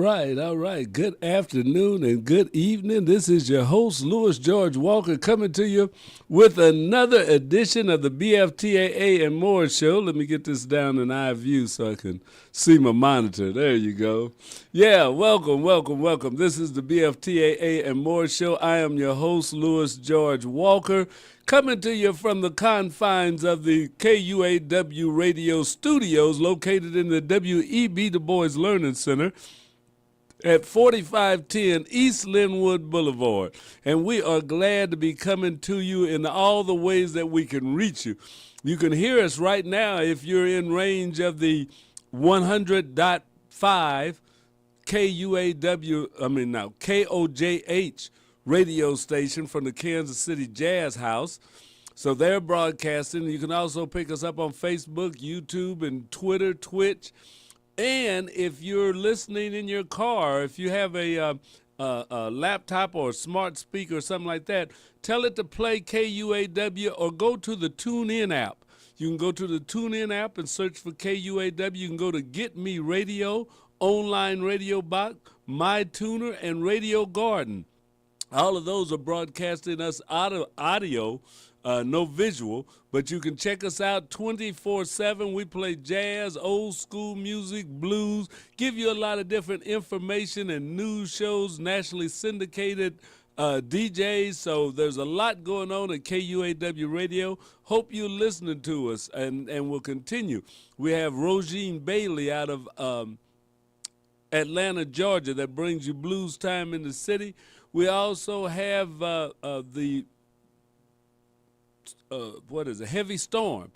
right, all right. Good afternoon and good evening. This is your host, Louis George Walker, coming to you with another edition of the BFTAA and More Show. Let me get this down in eye view so I can see my monitor. There you go. Yeah, welcome, welcome, welcome. This is the BFTAA and More Show. I am your host, Louis George Walker, coming to you from the confines of the KUAW radio studios located in the W.E.B. Du Bois Learning Center at 4510 East Linwood Boulevard. And we are glad to be coming to you in all the ways that we can reach you. You can hear us right now if you're in range of the 100.5 KOJH radio station from the Kansas City Jazz House. So they're broadcasting. You can also pick us up on Facebook, YouTube, and Twitter, Twitch. And if you're listening in your car, if you have a laptop or a smart speaker or something like that, tell it to play KUAW or go to the TuneIn app. You can go to the TuneIn app and search for KUAW. You can go to Get Me Radio, Online Radio Box, My Tuner, and Radio Garden. All of those are broadcasting us audio, no visual, but you can check us out 24/7. We play jazz, old school music, blues, give you a lot of different information and news shows, nationally syndicated DJs. So there's a lot going on at KUAW Radio. Hope you're listening to us, and we'll continue. We have Rosine Bailey out of Atlanta, Georgia, that brings you Blues Time in the City. We also have Heavy Storm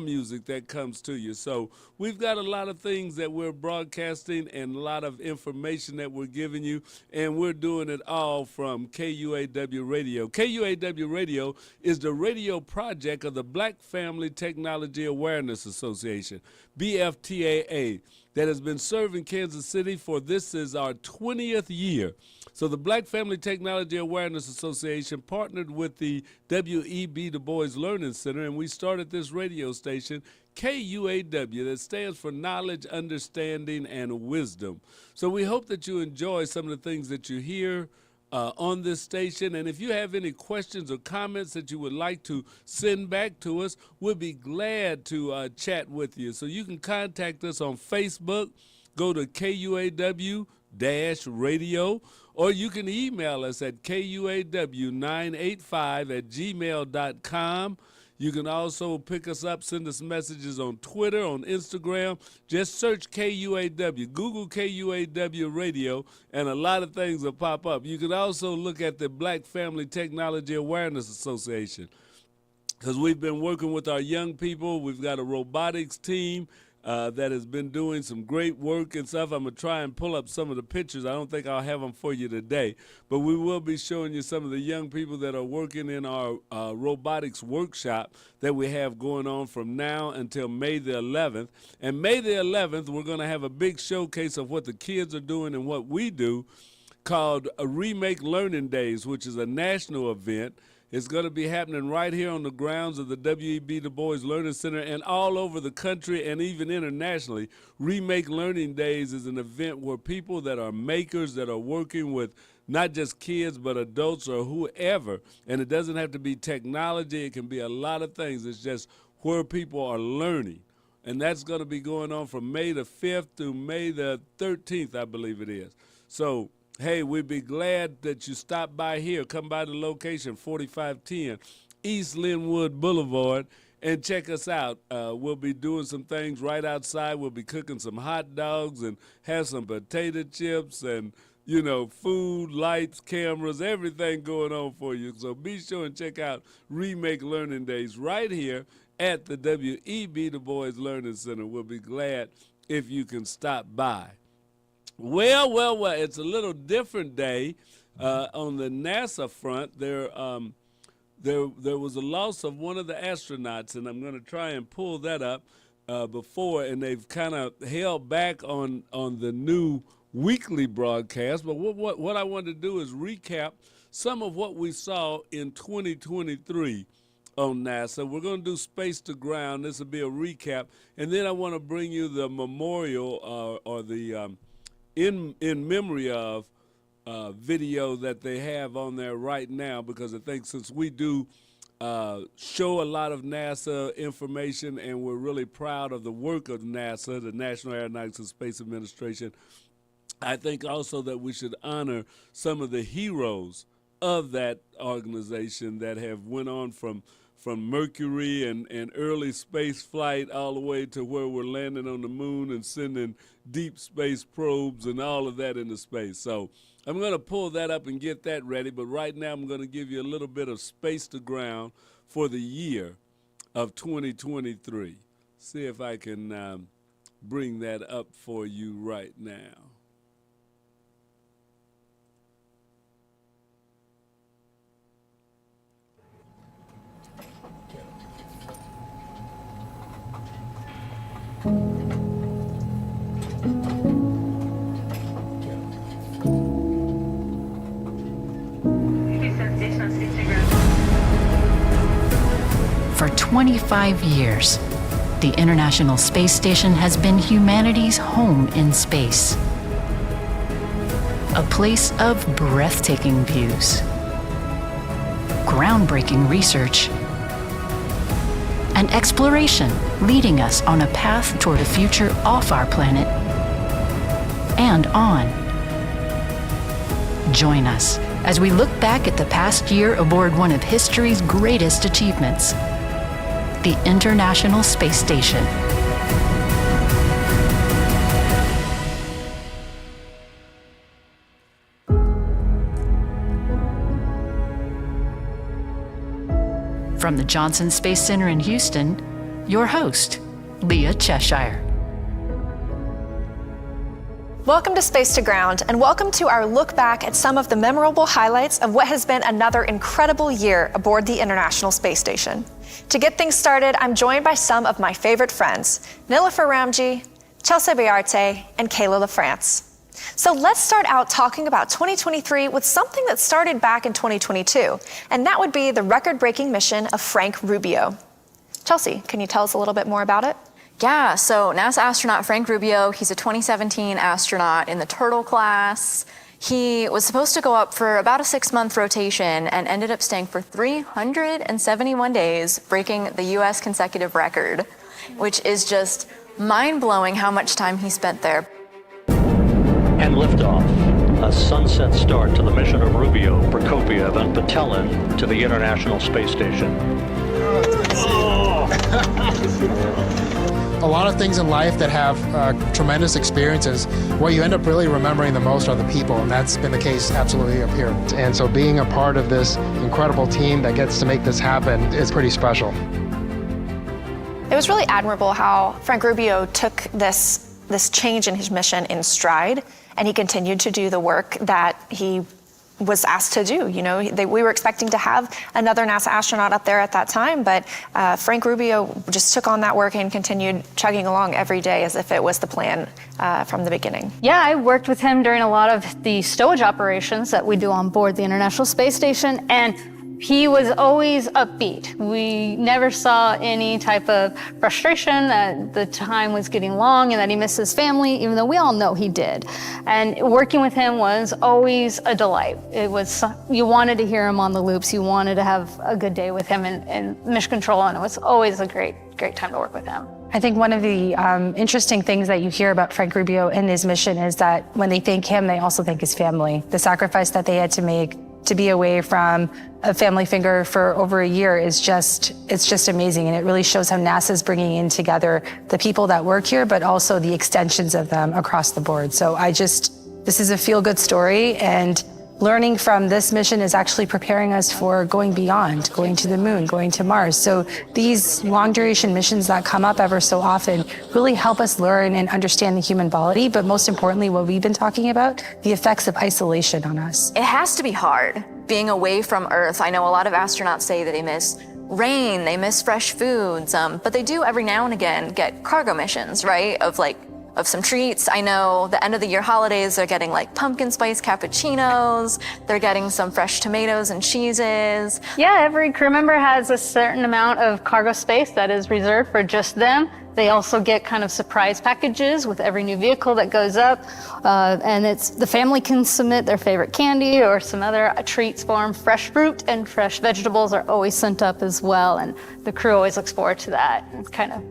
music that comes to you. So we've got a lot of things that we're broadcasting and a lot of information that we're giving you, and we're doing it all from KUAW Radio. KUAW Radio is the radio project of the Black Family Technology Awareness Association, BFTAA, that has been serving Kansas City for this is our 20th year. So the Black Family Technology Awareness Association partnered with the W.E.B. Du Bois Learning Center, and we started this radio station, KUAW, that stands for Knowledge, Understanding, and Wisdom. So we hope that you enjoy some of the things that you hear on this station. And if you have any questions or comments that you would like to send back to us, we'll be glad to chat with you. So you can contact us on Facebook, go to KUAW-radio, or you can email us at kuaw985@gmail.com. You can also pick us up, send us messages on Twitter, on Instagram. Just search KUAW, Google KUAW Radio, and a lot of things will pop up. You can also look at the Black Family Technology Awareness Association, because we've been working with our young people. We've got a robotics team that has been doing some great work and stuff. I'm going to try and pull up some of the pictures. I don't think I'll have them for you today, but we will be showing you some of the young people that are working in our robotics workshop that we have going on from now until May the 11th. And May the 11th, we're going to have a big showcase of what the kids are doing and what we do, called Remake Learning Days, which is a national event. It's going to be happening right here on the grounds of the W.E.B. Du Bois Learning Center and all over the country and even internationally. Remake Learning Days is an event where people that are makers, that are working with not just kids but adults or whoever, and it doesn't have to be technology, it can be a lot of things. It's just where people are learning. And that's going to be going on from May the 5th through May the 13th, I believe it is. So hey, we'd be glad that you stop by here. Come by the location, 4510 East Linwood Boulevard, and check us out. We'll be doing some things right outside. We'll be cooking some hot dogs and have some potato chips and, you know, food, lights, cameras, everything going on for you. So be sure and check out Remake Learning Days right here at the W.E.B. Du Bois Learning Center. We'll be glad if you can stop by. Well, it's a little different day on the NASA front. There was a loss of one of the astronauts, and I'm going to try and pull that up before, and they've kind of held back on the new weekly broadcast. But what I wanted to do is recap some of what we saw in 2023 on NASA. We're going to do Space to Ground. This will be a recap, and then I want to bring you the memorial or the in memory of video that they have on there right now, because I think since we do show a lot of NASA information, and we're really proud of the work of NASA, the National Aeronautics and Space Administration, I think also that we should honor some of the heroes of that organization that have went on from Mercury and early space flight all the way to where we're landing on the moon and sending deep space probes and all of that into space. So I'm going to pull that up and get that ready, but right now I'm going to give you a little bit of Space to Ground for the year of 2023. See if I can bring that up for you right now. For 25 years, the International Space Station has been humanity's home in space. A place of breathtaking views, groundbreaking research, and exploration leading us on a path toward a future off our planet and on. Join us as we look back at the past year aboard one of history's greatest achievements, the International Space Station. From the Johnson Space Center in Houston, your host, Leah Cheshire. Welcome to Space to Ground, and welcome to our look back at some of the memorable highlights of what has been another incredible year aboard the International Space Station. To get things started, I'm joined by some of my favorite friends, Nilofer Ramji, Chelsea Bayarte, and Kayla LaFrance. So let's start out talking about 2023 with something that started back in 2022, and that would be the record-breaking mission of Frank Rubio. Chelsea, can you tell us a little bit more about it? Yeah, so NASA astronaut Frank Rubio, he's a 2017 astronaut in the Turtle class. He was supposed to go up for about a 6-month rotation and ended up staying for 371 days, breaking the US consecutive record, which is just mind-blowing how much time he spent there. And liftoff, a sunset start to the mission of Rubio, Prokopiev, and Patelin to the International Space Station. A lot of things in life that have tremendous experiences, what you end up really remembering the most are the people, and that's been the case absolutely up here. And so being a part of this incredible team that gets to make this happen is pretty special. It was really admirable how Frank Rubio took this change in his mission in stride, and he continued to do the work that he was asked to do. You know, we were expecting to have another NASA astronaut up there at that time, but Frank Rubio just took on that work and continued chugging along every day as if it was the plan from the beginning. Yeah, I worked with him during a lot of the stowage operations that we do on board the International Space Station, and he was always upbeat. We never saw any type of frustration that the time was getting long and that he missed his family, even though we all know he did. And working with him was always a delight. It was, you wanted to hear him on the loops, you wanted to have a good day with him in mission control, and it was always a great time to work with him. I think one of the interesting things that you hear about Frank Rubio and his mission is that when they thank him, they also thank his family. The sacrifice that they had to make to be away from a family figure for over a year is it's just amazing. And it really shows how NASA's bringing in together the people that work here, but also the extensions of them across the board. So this is a feel-good story, and learning from this mission is actually preparing us for going beyond, going to the moon, going to Mars. So these long duration missions that come up ever so often really help us learn and understand the human body, but most importantly, what we've been talking about, the effects of isolation on us. It has to be hard being away from Earth. I know a lot of astronauts say that they miss rain, they miss fresh foods, but they do every now and again get cargo missions, right? Of like of some treats. I know the end of the year holidays, they're getting like pumpkin spice cappuccinos, they're getting some fresh tomatoes and cheeses. Yeah, every crew member has a certain amount of cargo space that is reserved for just them. They also get kind of surprise packages with every new vehicle that goes up. And the family can submit their favorite candy or some other treats for them. Fresh fruit and fresh vegetables are always sent up as well. And the crew always looks forward to that. It kind of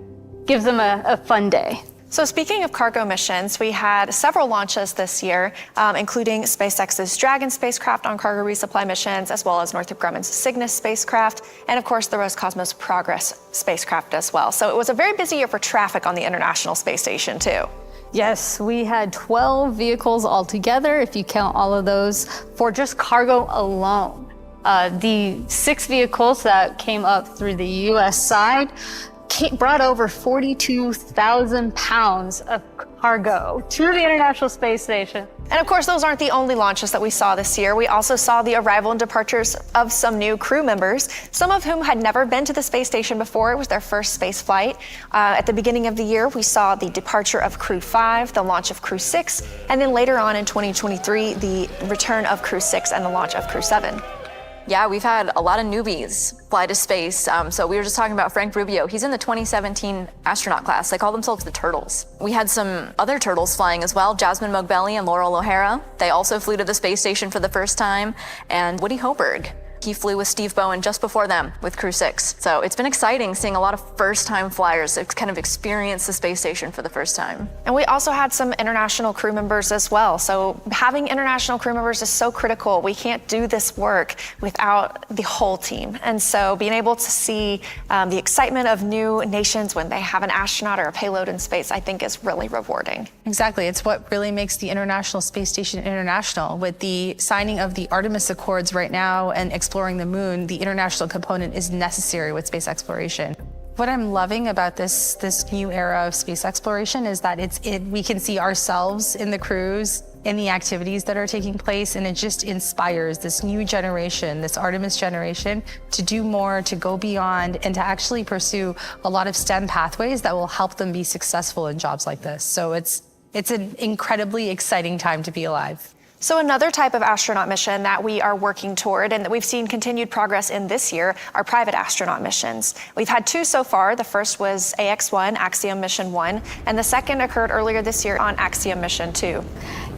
gives them a fun day. So speaking of cargo missions, we had several launches this year, including SpaceX's Dragon spacecraft on cargo resupply missions, as well as Northrop Grumman's Cygnus spacecraft, and of course the Roscosmos Progress spacecraft as well. So it was a very busy year for traffic on the International Space Station too. Yes, we had 12 vehicles altogether, if you count all of those, for just cargo alone. The 6 vehicles that came up through the U.S. side brought over 42,000 pounds of cargo to the International Space Station. And of course, those aren't the only launches that we saw this year. We also saw the arrival and departures of some new crew members, some of whom had never been to the space station before. It was their first space flight. At the beginning of the year, we saw the departure of Crew 5, the launch of Crew 6, and then later on in 2023, the return of Crew 6 and the launch of Crew 7. Yeah, we've had a lot of newbies fly to space. So we were just talking about Frank Rubio. He's in the 2017 astronaut class. They call themselves the Turtles. We had some other turtles flying as well, Jasmine Mogbelli and Laurel O'Hara. They also flew to the space station for the first time. And Woody Hoberg. He flew with Steve Bowen just before them with Crew 6. So it's been exciting seeing a lot of first-time flyers kind of experience the space station for the first time. And we also had some international crew members as well. So having international crew members is so critical. We can't do this work without the whole team. And so being able to see the excitement of new nations when they have an astronaut or a payload in space, I think is really rewarding. Exactly. It's what really makes the International Space Station international. With the signing of the Artemis Accords right now and exploring the moon, the international component is necessary with space exploration. What I'm loving about this new era of space exploration is that we can see ourselves in the crews, in the activities that are taking place, and it just inspires this new generation, this Artemis generation, to do more, to go beyond, and to actually pursue a lot of STEM pathways that will help them be successful in jobs like this. So it's an incredibly exciting time to be alive. So another type of astronaut mission that we are working toward and that we've seen continued progress in this year are private astronaut missions. We've had 2 so far. The first was AX-1, Axiom Mission 1, and the second occurred earlier this year on Axiom Mission 2.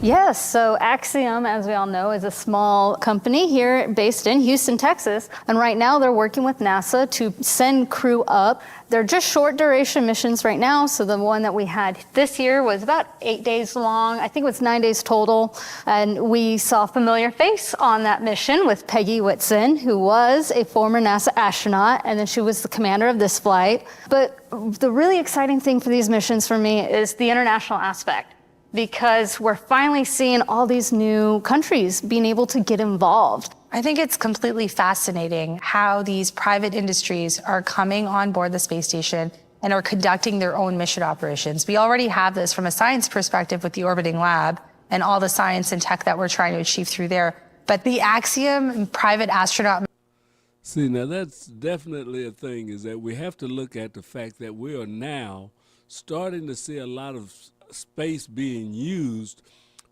Yes, so Axiom, as we all know, is a small company here based in Houston, Texas. And right now they're working with NASA to send crew up. They're just short duration missions right now. So the one that we had this year was about 8 days long. I think it was 9 days total. And we saw a familiar face on that mission with Peggy Whitson, who was a former NASA astronaut. And then she was the commander of this flight. But the really exciting thing for these missions for me is the international aspect, because we're finally seeing all these new countries being able to get involved. I think it's completely fascinating how these private industries are coming on board the space station and are conducting their own mission operations. We already have this from a science perspective with the orbiting lab and all the science and tech that we're trying to achieve through there. But the Axiom private astronaut. See, now that's definitely a thing, is that we have to look at the fact that we are now starting to see a lot of space being used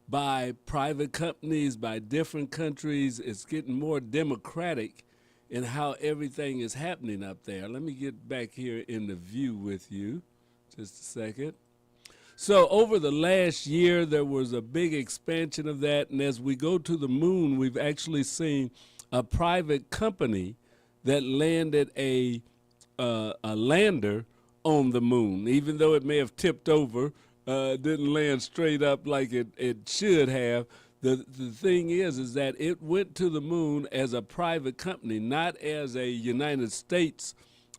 by private companies, by different countries. It's getting more democratic in how everything is happening up there. Let me get back here in the view with you, just a second. So over the last year, there was a big expansion of that, and as we go to the moon, we've actually seen a private company that landed a lander on the moon, even though it may have tipped over. Didn't land straight up like it should have. The thing is that it went to the moon as a private company, not as a United States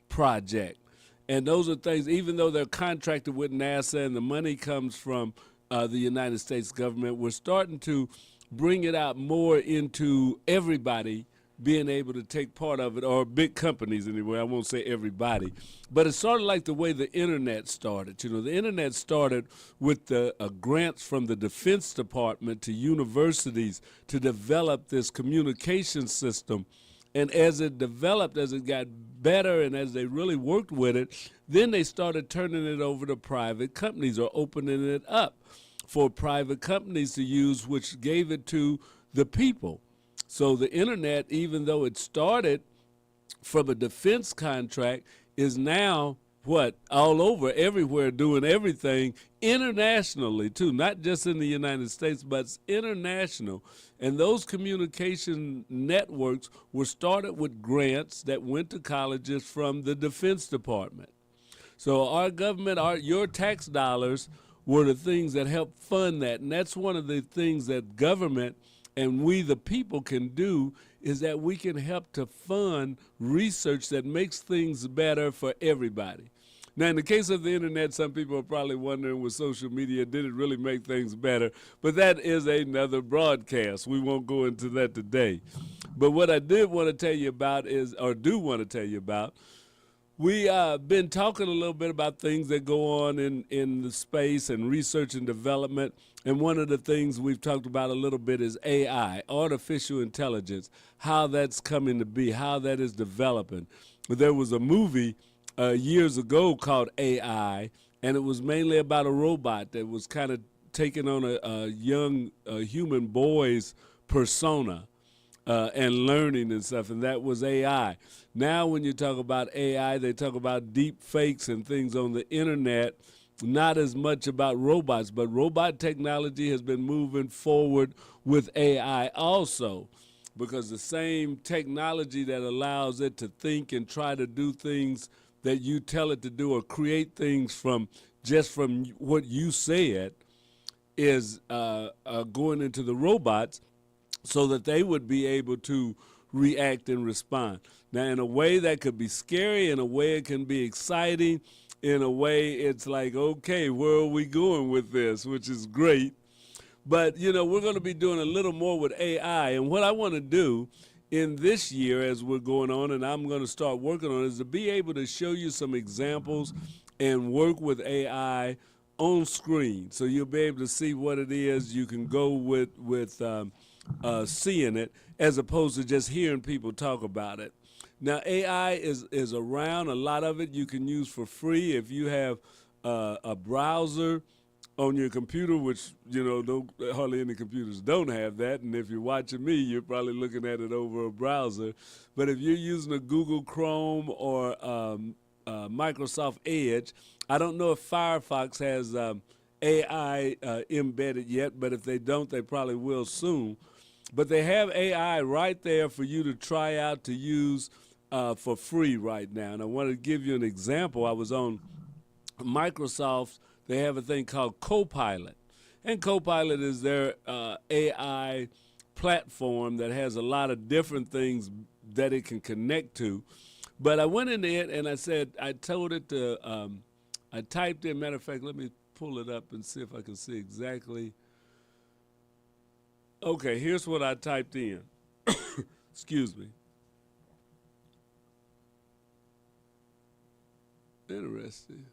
project. And those are things, even though they're contracted with NASA and the money comes from the United States government, we're starting to bring it out more into everybody being able to take part of it, or big companies anyway. I won't say everybody. But it's sort of like the way the internet started. You know, the internet started with the grants from the Defense Department to universities to develop this communication system And as it developed, as it got better, and as they really worked with it, then they started turning it over to private companies or opening it up for private companies to use, which gave it to the people. So the internet, even though it started from a defense contract, is now what, all over, everywhere, doing everything internationally too, not just in the United States, but it's international. And those communication networks were started with grants that went to colleges from the Defense Department. So our government, your tax dollars were the things that helped fund that. And that's one of the things that government and we the people can do, is that we can help to fund research that makes things better for everybody. Now, in the case of the internet, some people are probably wondering with social media, did it really make things better? But that is another broadcast. We won't go into that today. But what I did want to tell you about is, or do want to tell you about, we been talking a little bit about things that go on in the space and research and development. And one of the things we've talked about a little bit is AI, artificial intelligence, how that's coming to be, how that is developing. There was a movie years ago called AI, and it was mainly about a robot that was kind of taking on a young human boy's persona. And learning and stuff, and that was AI. Now when you talk about AI, they talk about deep fakes and things on the internet, not as much about robots, but robot technology has been moving forward with AI also, because the same technology that allows it to think and try to do things that you tell it to do, or create things from what you said, is going into the robots, so that they would be able to react and respond. Now, in a way that could be scary, in a way it can be exciting, in a way it's like, okay, where are we going with this, which is great. But, you know, we're going to be doing a little more with AI, and what I want to do in this year as we're going on, and I'm going to start working on, is to be able to show you some examples and work with AI on screen, so you'll be able to see what it is. You can go with seeing it, as opposed to just hearing people talk about it. Now, AI is around. A lot of it you can use for free if you have a browser on your computer, which, you know, hardly any computers don't have that. And if you're watching me, you're probably looking at it over a browser. But if you're using a Google Chrome or Microsoft Edge, I don't know if Firefox has AI embedded yet, but if they don't, they probably will soon. But they have AI right there for you to try out to use for free right now. And I want to give you an example. I was on Microsoft. They have a thing called Copilot. And Copilot is their AI platform that has a lot of different things that it can connect to. But I went in it and I told it to, I typed in, matter of fact, let me pull it up and see if I can see exactly. Okay, here's what I typed in. Excuse me. Interesting.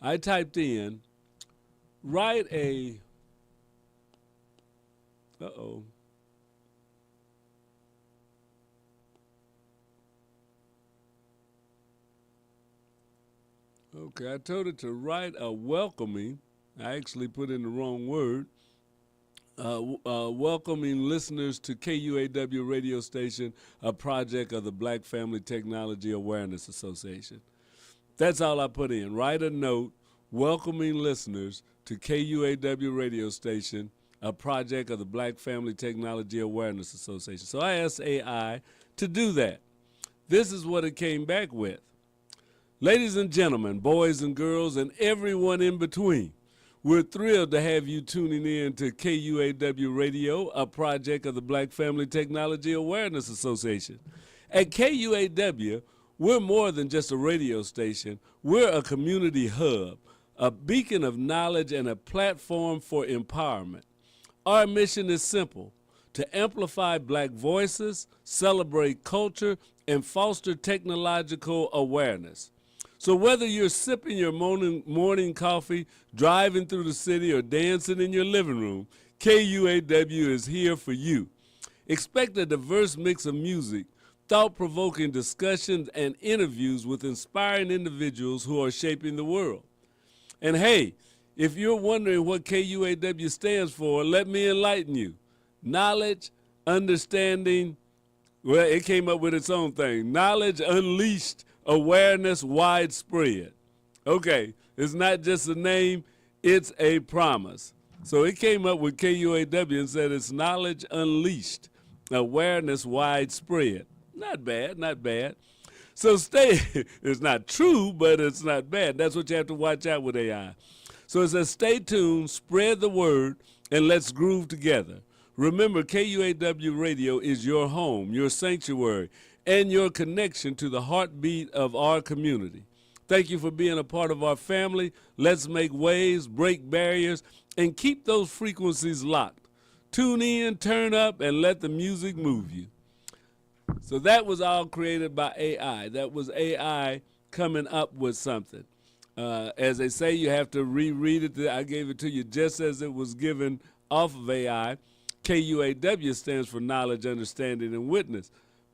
I typed in, write a, Okay, I told it to write a welcoming. I actually put in the wrong word. Welcoming listeners to KUAW radio station, a project of the Black Family Technology Awareness Association. That's all I put in. Write a note, welcoming listeners to KUAW radio station, a project of the Black Family Technology Awareness Association. So I asked AI to do that. This is what it came back with. Ladies and gentlemen, boys and girls, and everyone in between, we're thrilled to have you tuning in to KUAW Radio, a project of the Black Family Technology Awareness Association. At KUAW, we're more than just a radio station. We're a community hub, a beacon of knowledge, and a platform for empowerment. Our mission is simple: to amplify Black voices, celebrate culture, and foster technological awareness. So whether you're sipping your morning coffee, driving through the city, or dancing in your living room, KUAW is here for you. Expect a diverse mix of music, thought-provoking discussions, and interviews with inspiring individuals who are shaping the world. And hey, if you're wondering what KUAW stands for, let me enlighten you. Knowledge, understanding, well, it came up with its own thing. Knowledge unleashed, awareness widespread. Okay, it's not just a name, it's a promise. So it came up with KUAW and said it's knowledge unleashed, awareness widespread. Not bad, not bad. So stay, it's not true, but it's not bad. That's what you have to watch out with AI. So it says, stay tuned, spread the word, and let's groove together. Remember, KUAW Radio is your home, your sanctuary, and your connection to the heartbeat of our community. Thank you for being a part of our family. Let's make waves, break barriers, and keep those frequencies locked. Tune in, turn up, and let the music move you. So that was all created by AI. That was AI coming up with something. As they say, you have to reread it. I gave it to you just as it was given off of AI. KUAW stands for knowledge, understanding, and witness,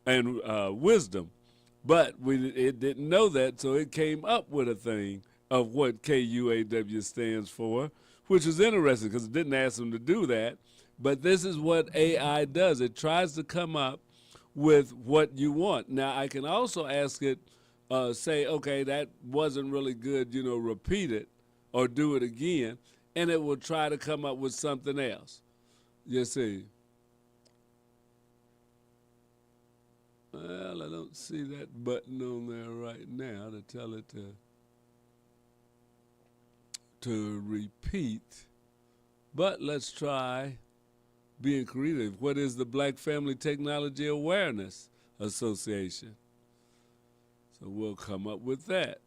and wisdom. But it didn't know that, so it came up with a thing of what KUAW stands for, which is interesting because it didn't ask them to do that. But this is what AI does. It tries to come up with what you want. Now, I can also ask it, say, okay, that wasn't really good, repeat it or do it again, and it will try to come up with something else. You see. Well, I don't see that button on there right now to tell it to repeat, but let's try being creative. What is the Black Family Technology Awareness Association? So we'll come up with that.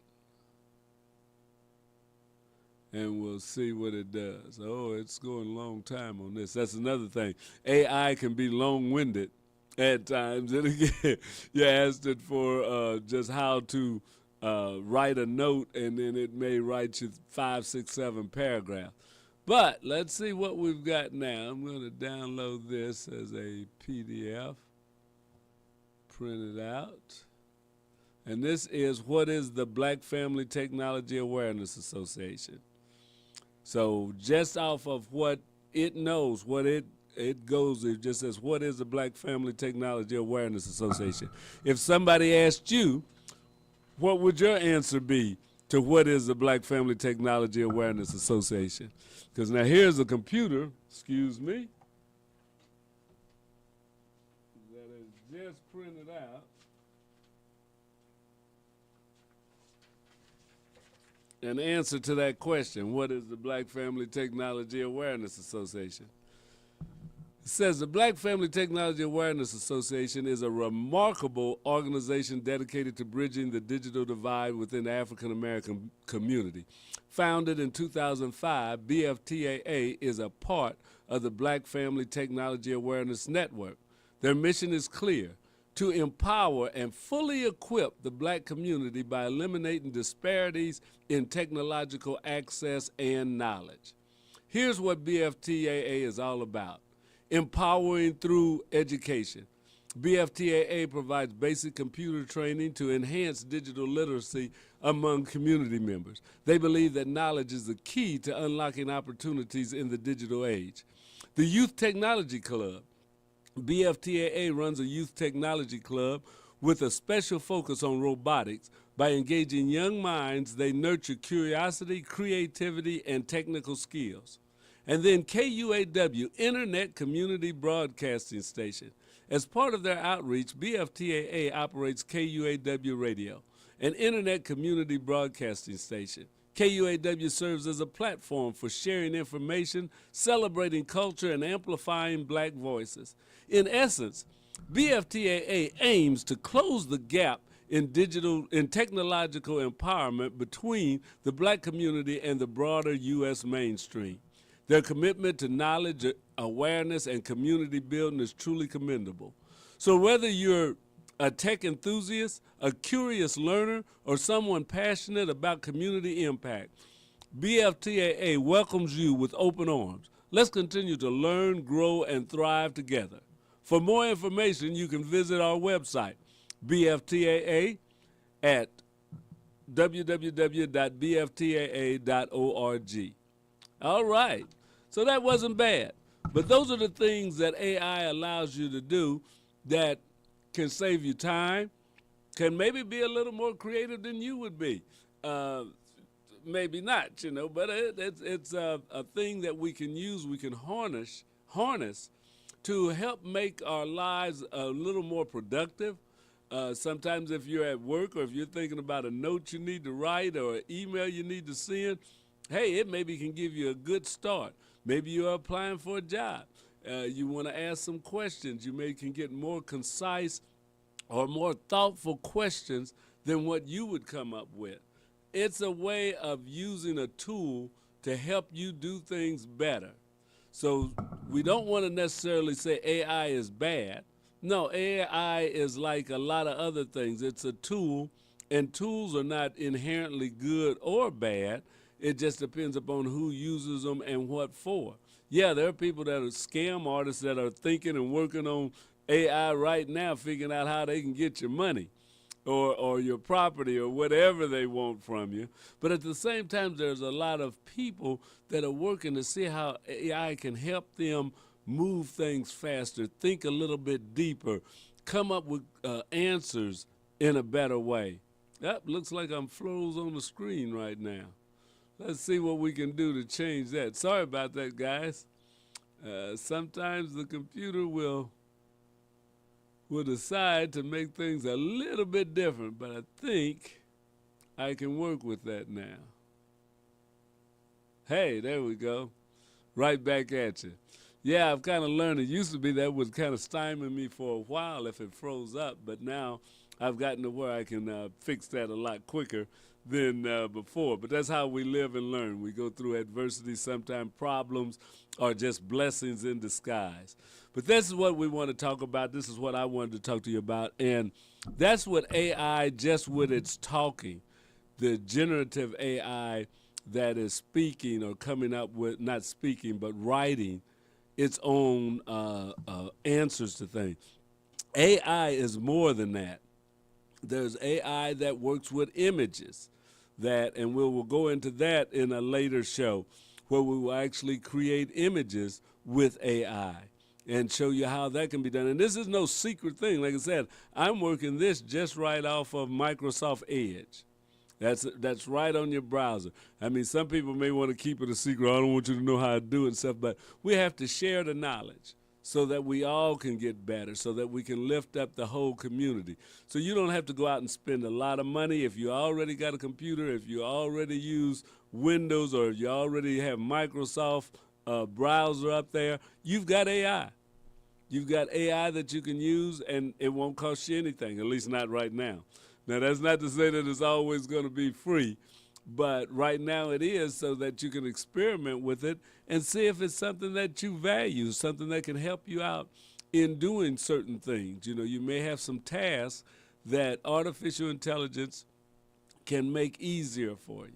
And we'll see what it does. Oh, it's going a long time on this. That's another thing. AI can be long-winded at times. And again, you asked it for just how to write a note, and then it may write you 5, 6, 7 paragraphs. But let's see what we've got now. I'm going to download this as a PDF, print it out. And this is what is the Black Family Technology Awareness Association. So just off of what it knows, what it goes, it just says, what is the Black Family Technology Awareness Association? If somebody asked you, what would your answer be to what is the Black Family Technology Awareness Association? Because now here's a computer, excuse me, that is just printed out. An answer to that question, what is the Black Family Technology Awareness Association? It says the Black Family Technology Awareness Association is a remarkable organization dedicated to bridging the digital divide within the African American community. Founded in 2005, BFTAA is a part of the Black Family Technology Awareness Network. Their mission is clear: to empower and fully equip the Black community by eliminating disparities in technological access and knowledge. Here's what BFTAA is all about: empowering through education. BFTAA provides basic computer training to enhance digital literacy among community members. They believe that knowledge is the key to unlocking opportunities in the digital age. The Youth Technology Club. BFTAA runs a youth technology club with a special focus on robotics. By engaging young minds, they nurture curiosity, creativity, and technical skills. And then KUAW, Internet Community Broadcasting Station. As part of their outreach, BFTAA operates KUAW Radio, an Internet Community Broadcasting Station. KUAW serves as a platform for sharing information, celebrating culture, and amplifying Black voices. In essence, BFTAA aims to close the gap in technological empowerment between the Black community and the broader U.S. mainstream. Their commitment to knowledge, awareness, and community building is truly commendable. So whether you're a tech enthusiast, a curious learner, or someone passionate about community impact, BFTAA welcomes you with open arms. Let's continue to learn, grow, and thrive together. For more information, you can visit our website, BFTAA, at www.bftaa.org. All right. So that wasn't bad. But those are the things that AI allows you to do that can save you time, can maybe be a little more creative than you would be. Maybe not, but it's a thing that we can use, we can harness to help make our lives a little more productive. Sometimes if you're at work or if you're thinking about a note you need to write or an email you need to send, hey, it maybe can give you a good start. Maybe you're applying for a job. You want to ask some questions. You can get more concise or more thoughtful questions than what you would come up with. It's a way of using a tool to help you do things better. So we don't want to necessarily say AI is bad. No, AI is like a lot of other things. It's a tool, and tools are not inherently good or bad. It just depends upon who uses them and what for. Yeah, there are people that are scam artists that are thinking and working on AI right now, figuring out how they can get your money or your property or whatever they want from you. But at the same time, there's a lot of people that are working to see how AI can help them move things faster, think a little bit deeper, come up with answers in a better way. That looks like I'm froze on the screen right now. Let's see what we can do to change that. Sorry about that, guys. Sometimes the computer will decide to make things a little bit different, but I think I can work with that now. Hey, there we go. Right back at you. Yeah, I've kind of learned. It used to be that would kind of stymie me for a while if it froze up, but now I've gotten to where I can fix that a lot quicker than before. But that's how we live and learn. We go through adversity, sometimes problems are just blessings in disguise. But this is what we want to talk about. This is what I wanted to talk to you about. And that's what AI, just with its talking, the generative AI that is speaking or coming up with, not speaking, but writing its own answers to things. AI is more than that. There's AI that works with images and we'll go into that in a later show where we will actually create images with AI and show you how that can be done. And this is no secret thing. Like I said, I'm working this just right off of Microsoft Edge. That's right on your browser. I mean, some people may want to keep it a secret. I don't want you to know how to do it and stuff, but we have to share the knowledge so that we all can get better, so that we can lift up the whole community. So you don't have to go out and spend a lot of money. If you already got a computer, if you already use Windows, or you already have Microsoft browser up there, you've got AI. You've got AI that you can use, and it won't cost you anything, at least not right now. Now, that's not to say that it's always going to be free, but right now it is, so that you can experiment with it and see if it's something that you value, something that can help you out in doing certain things. You may have some tasks that artificial intelligence can make easier for you.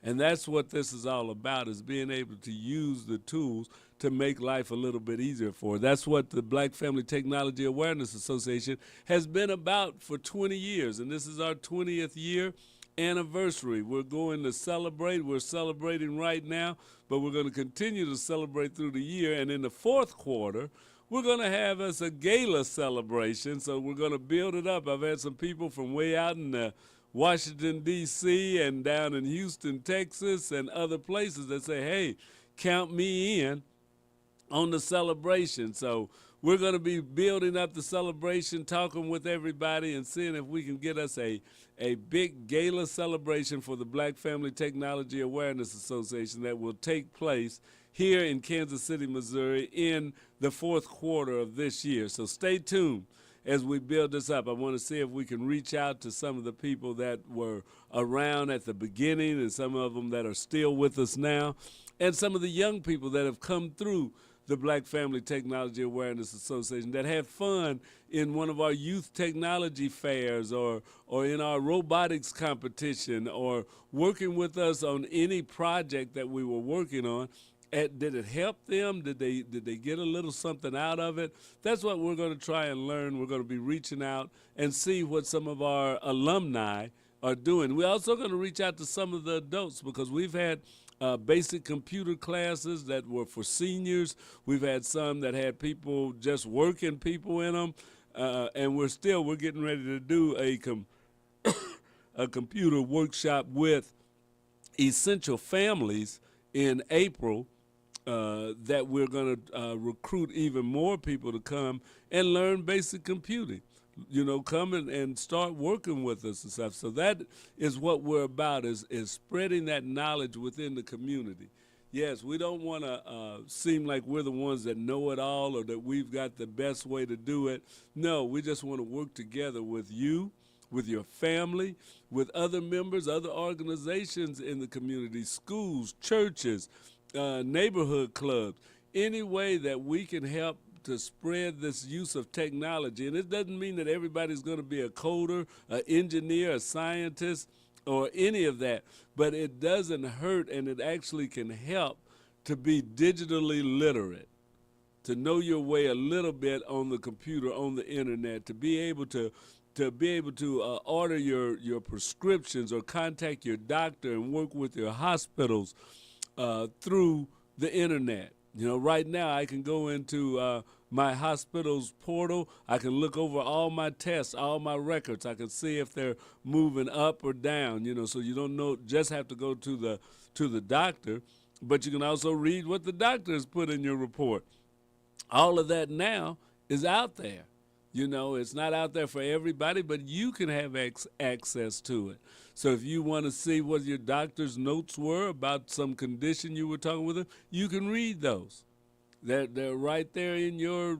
And that's what this is all about, is being able to use the tools to make life a little bit easier for. That's what the Black Family Technology Awareness Association has been about for 20 years. And this is our 20th year anniversary. We're going to celebrate. We're celebrating right now, but we're going to continue to celebrate through the year. And in the fourth quarter, we're going to have us a gala celebration. So we're going to build it up. I've had some people from way out in Washington, D.C. and down in Houston, Texas, and other places that say, hey, count me in on the celebration. So we're going to be building up the celebration, talking with everybody, and seeing if we can get us a big gala celebration for the Black Family Technology Awareness Association that will take place here in Kansas City, Missouri in the fourth quarter of this year. So stay tuned as we build this up. I want to see if we can reach out to some of the people that were around at the beginning and some of them that are still with us now, and some of the young people that have come through the Black Family Technology Awareness Association that had fun in one of our youth technology fairs or in our robotics competition or working with us on any project that we were working on. Did it help them? Did they get a little something out of it? That's what we're going to try and learn. We're going to be reaching out and see what some of our alumni are doing. We're also going to reach out to some of the adults because we've had basic computer classes that were for seniors. We've had some that had people just working people in them, and we're getting ready to do a computer workshop with essential families in April. That we're going to recruit even more people to come and learn basic computing. Come and start working with us and stuff. So that is what we're about, is spreading that knowledge within the community. Yes, we don't want to seem like we're the ones that know it all or that we've got the best way to do it. No, we just want to work together with you, with your family, with other members, other organizations in the community, schools, churches, neighborhood clubs, any way that we can help to spread this use of technology. And it doesn't mean that everybody's going to be a coder, an engineer, a scientist, or any of that, but it doesn't hurt, and it actually can help to be digitally literate, to know your way a little bit on the computer, on the internet, to be able to order your prescriptions or contact your doctor and work with your hospitals through the internet. Right now I can go into my hospital's portal. I can look over all my tests, all my records. I can see if they're moving up or down. So you don't just have to go to the doctor, but you can also read what the doctor has put in your report. All of that now is out there. It's not out there for everybody, but you can have access to it. So if you want to see what your doctor's notes were about some condition you were talking with them, you can read those. They're right there in your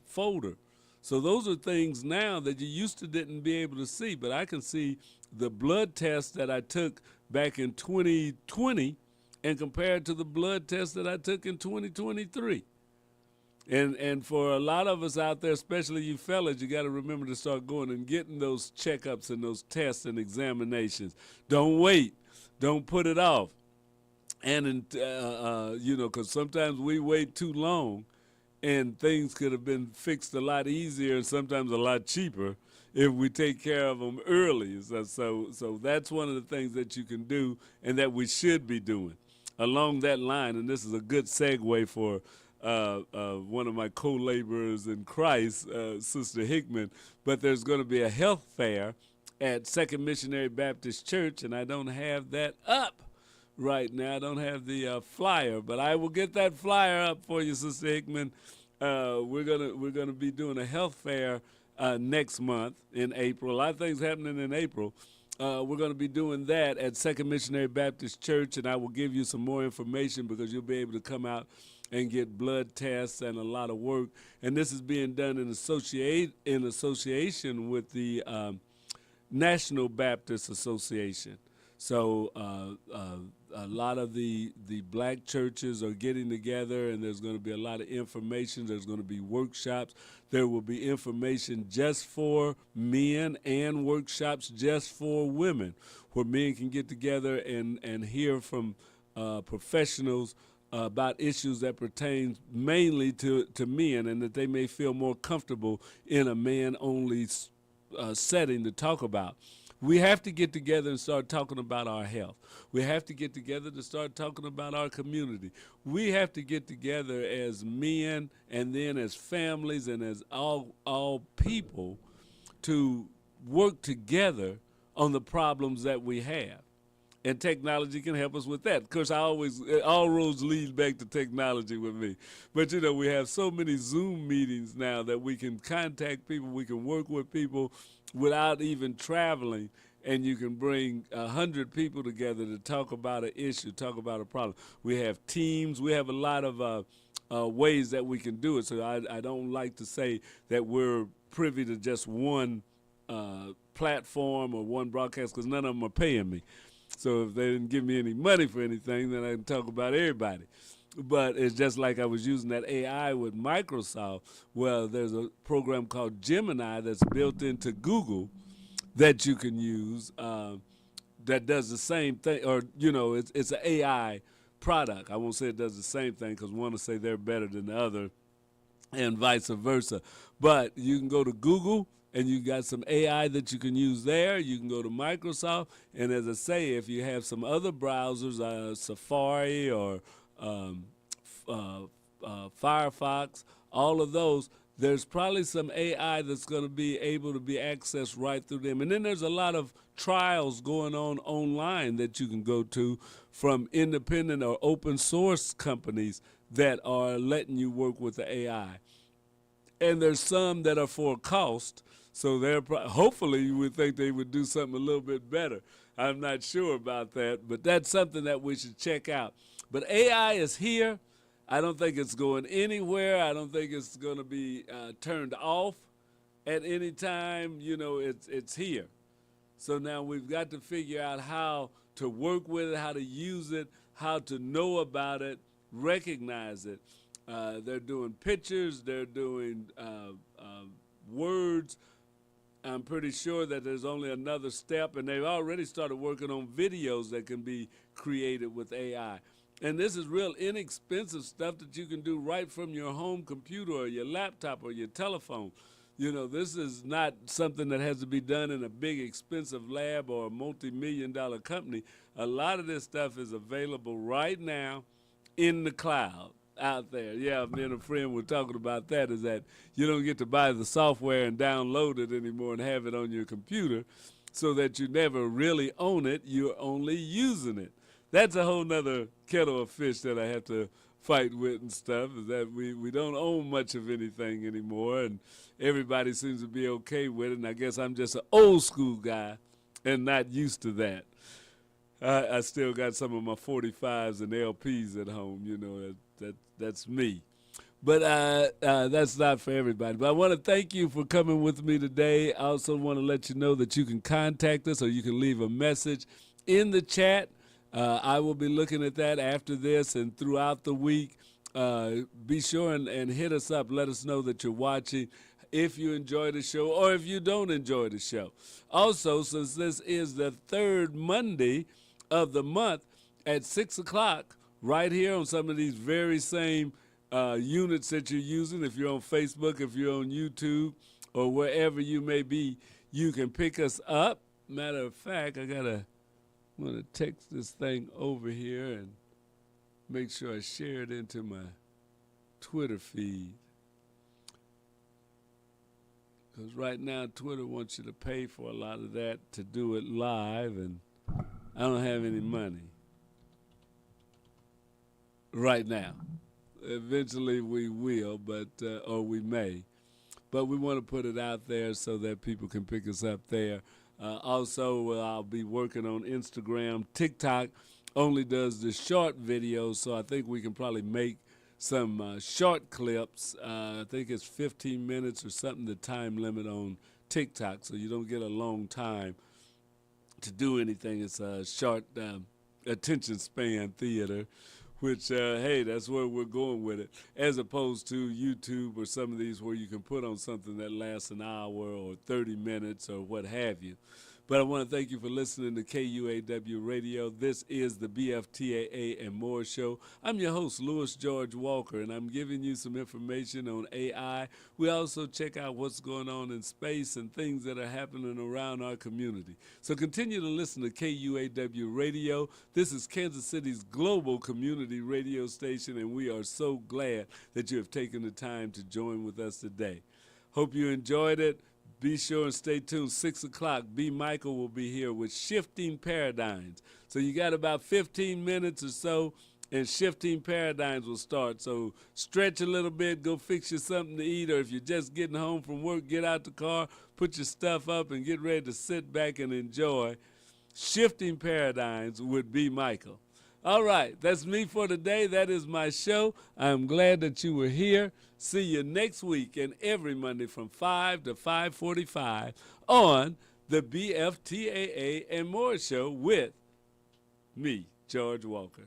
folder. So those are things now that you used to didn't be able to see, but I can see the blood test that I took back in 2020 and compare it to the blood test that I took in 2023. And for a lot of us out there, especially you fellas, you got to remember to start going and getting those checkups and those tests and examinations. Don't wait. Don't put it off. And, because sometimes we wait too long and things could have been fixed a lot easier and sometimes a lot cheaper if we take care of them early. So that's one of the things that you can do and that we should be doing. Along that line, and this is a good segue for one of my co-laborers in Christ, Sister Hickman, but there's going to be a health fair at Second Missionary Baptist Church, and I don't have that up right now. I don't have the flyer, but I will get that flyer up for you, Sister Hickman. We're gonna be doing a health fair next month in April. A lot of things happening in April. We're going to be doing that at Second Missionary Baptist Church, and I will give you some more information because you'll be able to come out and get blood tests and a lot of work. And this is being done in association with the National Baptist Association. So a lot of the black churches are getting together, and there's going to be a lot of information. There's going to be workshops. There will be information just for men and workshops just for women, where men can get together and hear from professionals about issues that pertain mainly to men, and that they may feel more comfortable in a man-only setting to talk about. We have to get together and start talking about our health. We have to get together to start talking about our community. We have to get together as men and then as families and as all people to work together on the problems that we have. And technology can help us with that. Of course, all roads lead back to technology with me. But, we have so many Zoom meetings now that we can contact people, we can work with people without even traveling, and you can bring 100 people together to talk about an issue, talk about a problem. We have teams. We have a lot of ways that we can do it. So I don't like to say that we're privy to just one platform or one broadcast, because none of them are paying me. So if they didn't give me any money for anything, then I can talk about everybody. But it's just like I was using that AI with Microsoft. Well, there's a program called Gemini that's built into Google that you can use that does the same thing. Or, it's an AI product. I won't say it does the same thing because one will say they're better than the other and vice versa. But you can go to Google and you got some AI that you can use there. You can go to Microsoft. And as I say, if you have some other browsers, Safari or Firefox, all of those, there's probably some AI that's going to be able to be accessed right through them. And then there's a lot of trials going on online that you can go to from independent or open source companies that are letting you work with the AI. And there's some that are for a cost, so they're hopefully you would think they would do something a little bit better. I'm not sure about that, but that's something that we should check out. But AI is here. I don't think it's going anywhere. I don't think it's going to be turned off at any time. You know, it's here. So now we've got to figure out how to work with it, how to use it, how to know about it, recognize it. They're doing pictures, they're doing words. I'm pretty sure that there's only another step, and they've already started working on videos that can be created with AI. And this is real inexpensive stuff that you can do right from your home computer or your laptop or your telephone. You know, this is not something that has to be done in a big expensive lab or a multi-million-dollar company. A lot of this stuff is available right now in the cloud out there. Yeah, me and a friend were talking about that, is that you don't get to buy the software and download it anymore and have it on your computer, so that you never really own it, you're only using it. That's a whole nother kettle of fish that I have to fight with and stuff, is that we don't own much of anything anymore, and everybody seems to be okay with it, and I guess I'm just an old school guy and not used to that. I still got some of my 45s and LPs at home, you know, that's me. But that's not for everybody. But I want to thank you for coming with me today. I also want to let you know that you can contact us or you can leave a message in the chat. I will be looking at that after this and throughout the week. Be sure and hit us up. Let us know that you're watching, if you enjoy the show or if you don't enjoy the show. Also, since this is the third Monday of the month at 6 o'clock, right here on some of these very same units that you're using, if you're on Facebook, if you're on YouTube, or wherever you may be, you can pick us up. Matter of fact, I'm going to text this thing over here and make sure I share it into my Twitter feed. Because right now, Twitter wants you to pay for a lot of that to do it live, and I don't have any money right now. Eventually we will, but or we may. But we want to put it out there so that people can pick us up there. Also, I'll be working on Instagram. TikTok only does the short videos, so I think we can probably make some short clips. I think it's 15 minutes or something, the time limit on TikTok, so you don't get a long time to do anything. It's a short attention span theater, which, hey, that's where we're going with it, as opposed to YouTube or some of these where you can put on something that lasts an hour or 30 minutes or what have you. But I want to thank you for listening to KUAW Radio. This is the BFTAA and More Show. I'm your host, Louis George Walker, and I'm giving you some information on AI. We also check out what's going on in space and things that are happening around our community. So continue to listen to KUAW Radio. This is Kansas City's global community radio station, and we are so glad that you have taken the time to join with us today. Hope you enjoyed it. Be sure and stay tuned. 6 o'clock, B. Michael will be here with Shifting Paradigms. So you got about 15 minutes or so, and Shifting Paradigms will start. So stretch a little bit, go fix you something to eat, or if you're just getting home from work, get out the car, put your stuff up, and get ready to sit back and enjoy Shifting Paradigms with B. Michael. All right, that's me for today. That is my show. I'm glad that you were here. See you next week and every Monday from 5 to 5:45 on the BFTAA and More Show with me, George Walker.